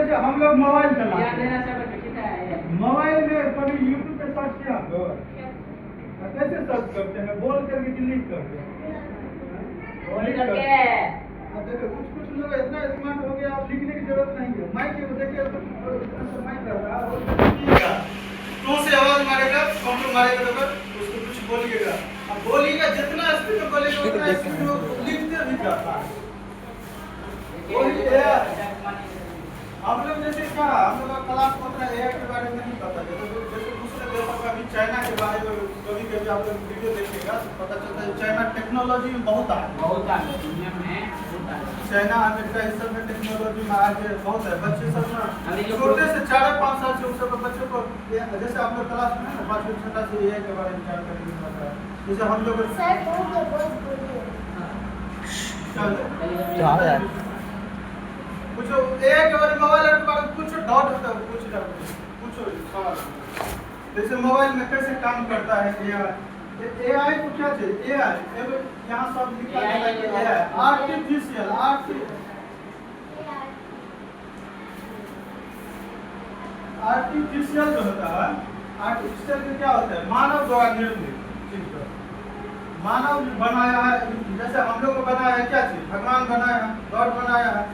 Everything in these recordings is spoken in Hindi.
जैसे हम लोग मोबाइल चलाते हैं, मोबाइल में कभी यूट्यूब पे सर्च किया तो कैसे सर्च करते हैं? बोल करके क्लिक करते हैं। देखो कुछ कुछ लोग इतना स्मार्ट हो गया, अब लिखने की जरूरत नहीं है। माइक को देखिए, माइक कर रहा है, टू से आवाज मारेगा, काउंटर मारेगा तो उसको कुछ बोलिएगा, अब बोलिएगा जितना स्पीड में बोलेगा उतना स्पीड में लिखते भी जाता है। हम लोग जैसे क्या, हम लोग क्लास में उतना एआई के बारे में नहीं पता, जैसे दूसरे देशों का भी, चाइना के बारे में कभी कभी आप लोग वीडियो देखिएगा तो पता चलता है चाइना टेक्नोलॉजी में बहुत आगे, दुनिया में चाइना अमेरिका इस सब में टेक्नोलॉजी में आगे बहुत है। बच्चे सब ना छोटे से 4-5 साल से उस सब बच्चों को, जैसे आप लोग क्लास में ना 5-6 से एआई के बारे में जानकारी नहीं पता है, जैसे हम लोग कुछ एक बार मोबाइल के बारे में कुछ डाउट होता है, कुछ सवाल, जैसे मोबाइल में कैसे काम करता है एआई को क्या चाहिए? एआई यहाँ सब लिखा है एआई आर्टिफिशियल जो होता है, आर्टिफिशियल में क्या होता है? मानव द्वारा निर्मित चीज, मानव बनाया है। जैसे हम लोग को बनाया है क्या चीज? भगवान बनाया है, गॉड बनाया है।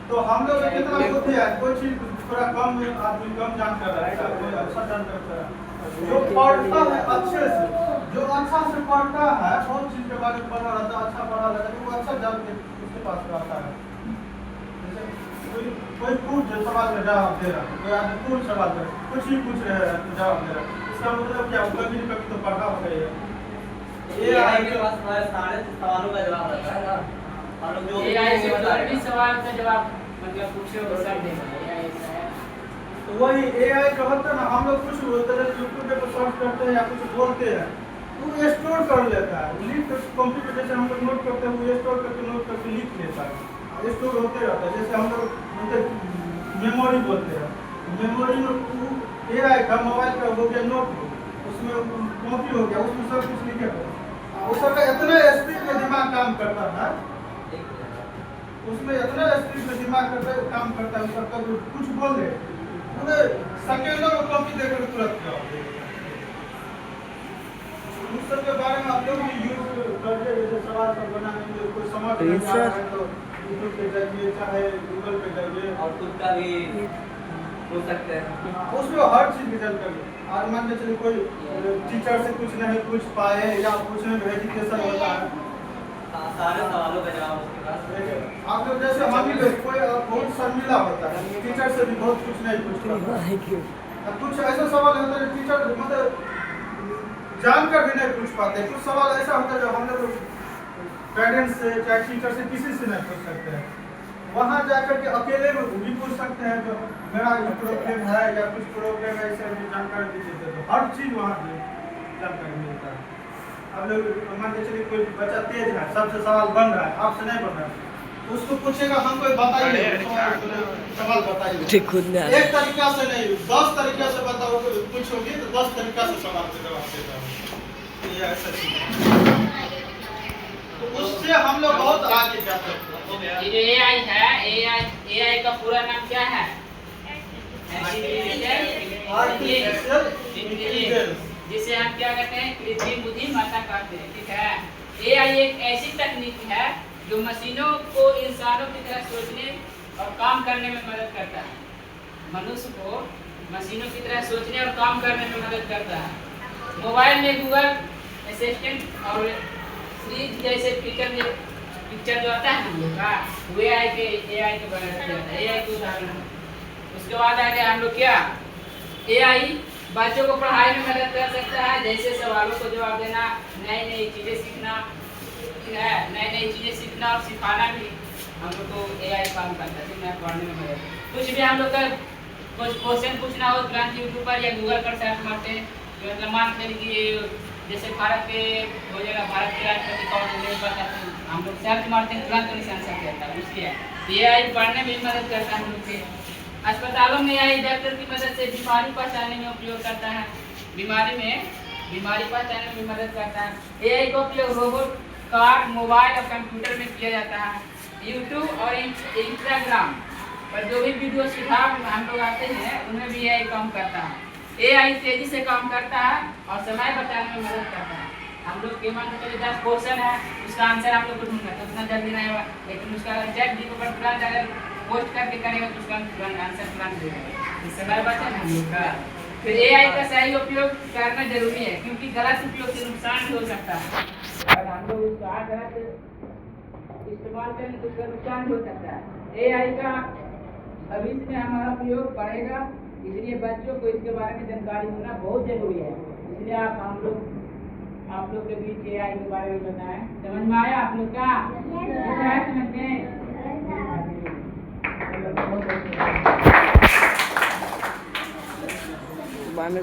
तो हम लोग कितना बुद्धि है, कोई चीज थोड़ा कम आदमी कम जानकर रहा है, कोई अच्छा जानकर रहा है, जो पढ़ता है अच्छे से, जो अच्छा से पढ़ता है, बहुत चीज के बारे में पढ़ा रहता है, अच्छा पढ़ा रहता है, वो अच्छा जान के उसके पास रहता है। कोई पूछ सवाल का जवाब दे रहा है, कोई आदमी पूछ सवाल कर कुछ ही पूछ रहे हैं तो जवाब दे रहा है, इसका मतलब क्या? कभी न कभी तो पढ़ा होगा ये एआई के पास सारे सवालों का जवाब रहता है ना, और जो एआई से भी सवाल का जवाब मतलब पूछे वो सब देगा एआई से। तो वही एआई का होता है ना, हम लोग कुछ यूट्यूब पे सर्च करते हैं या कुछ बोलते हैं तो वो स्टोर कर लेता है, लिख कंप्यूटर जैसे हम लोग नोट करते हैं वो स्टोर करके नोट करके लिख लेता है, स्टोर होते रहता है। जैसे हम लोग मेमोरी बोलते हैं, मेमोरी में एआई का मोबाइल का हो गया नोटबुक, उसमें कॉपी हो गया, उसमें सब कुछ लिखे हुआ, उस सब इतना स्पीड में दिमाग काम करता है, उसमें इतना स्पीड में दिमाग काम करता है, उसका कुछ बोल दे पूरे सेकेंडों में कॉपी देकर तुरंत जवाब देगा। उस सब के बारे में आप लोग भी यूज करके जैसे सवाल सब बनाने में कोई समझ नहीं आ रहा है तो यूट्यूब पे जाइए, चाहे गूगल पे जाइए, और खुद का भी हो सकते हैं, उसमें हर चीज की जानकारी। आज मान के चलिए कोई टीचर से कुछ नहीं पूछ पाए या पूछने में हेजिटेशन होता है, सारे सवालों का जवाब उसके पास। आप लोग जैसे हम ही लोग कोई बहुत शर्मिला होता है, टीचर से भी बहुत कुछ नहीं पूछ पाता, कुछ ऐसा सवाल होता है टीचर मतलब जानकर भी नहीं पूछ पाते, कुछ सवाल ऐसा होता है जो हम लोग पेरेंट्स से चाहे टीचर से किसी से नहीं पूछ सकते हैं, वहाँ जाकर के अकेले में भी पूछ सकते हैं जो मेरा प्रॉब्लम है या कुछ प्रॉब्लम है, ऐसे भी जानकारी दीजिए तो हर चीज वहाँ से जानकारी मिलता है। अब लोग मान के चलिए कोई बच्चा तेज है, सबसे सवाल बन रहा है, आपसे नहीं बन रहा है, तो उसको पूछेगा हमको बताइए सवाल बताइए, एक तरीका से नहीं 10 तरीका से बताओ, पूछोगे तो 10 तरीका से सवाल के जवाब देगा, ये ऐसा चीज है। तो उससे हम लोग बहुत आगे जा सकते हैं। ये जो एआई है, एआई का पूरा नाम क्या है? आर्टिफिशियल इंटेलिजेंस, जिसे हम क्या कहते हैं? कृत्रिम बुद्धिमत्ता कहते हैं, ठीक है। एआई एक ऐसी तकनीक है जो मशीनों को इंसानों की तरह सोचने और काम करने में मदद करता है, मनुष्य को मशीनों की तरह सोचने और काम करने में मदद करता है। मोबाइल में गूगल असिस्टेंट और फ्रीज जैसे पिक्चर जो आता है हम लोग का, वो एआई के बनाया जाता है, एआई के उदाहरण। उसके बाद आगे हम लोग क्या, एआई बच्चों को पढ़ाई में मदद कर सकता है, जैसे सवालों को जवाब देना, नई चीजें सीखना, नई चीजें सीखना और सिखाना भी हम लोग को एआई काम करता है, पढ़ने में मदद। कुछ भी हम लोग का कुछ क्वेश्चन पूछना हो तुरंत यूट्यूब पर या गूगल पर सर्च मारते हैं, मतलब मानते हैं कि जैसे भारत के हो जाएगा, भारत के राष्ट्रपति कौन है, हम लोग सर्च मारते हैं तुरंत आंसर देता है, उसलिए एआई पढ़ने में मदद करता है हम लोग के। अस्पतालों में एआई डॉक्टर की मदद से बीमारी पहचानने में उपयोग करता है, बीमारी पहचानने में भी मदद करता है। एआई का उपयोग रोबोट, कार, मोबाइल और कंप्यूटर में किया जाता है। यूट्यूब और इंस्टाग्राम पर जो भी वीडियो सिखा हम लोग आते हैं उनमें भी AI काम करता है। AI तेजी से काम करता है और समय बचाने में मदद करता है। हम लोग के मान के 10 क्वेश्चन है, उसका आंसर आप लोग को ढूंढना है तो उतना जल्दी नहीं होगा, लेकिन उसका ChatGPT पर तुरंत अगर पोस्ट करके करेगा तो उसका तुरंत आंसर तुरंत देगा। इस समय बचा ना हम लोग का। फिर AI का सही उपयोग करना जरूरी है, क्योंकि गलत उपयोग से नुकसान भी हो सकता है। अगर हम लोग उसका गलत इस्तेमाल करें तो उसका नुकसान भी हो सकता है। AI का भविष्य में हमारा उपयोग बढ़ेगा, इसलिए बच्चों को इसके बारे में जानकारी होना बहुत जरूरी है। इसलिए आप लोग के बीच AI के बारे में बताएं। समझ में आया आप लोग का? समझते हैं? बांध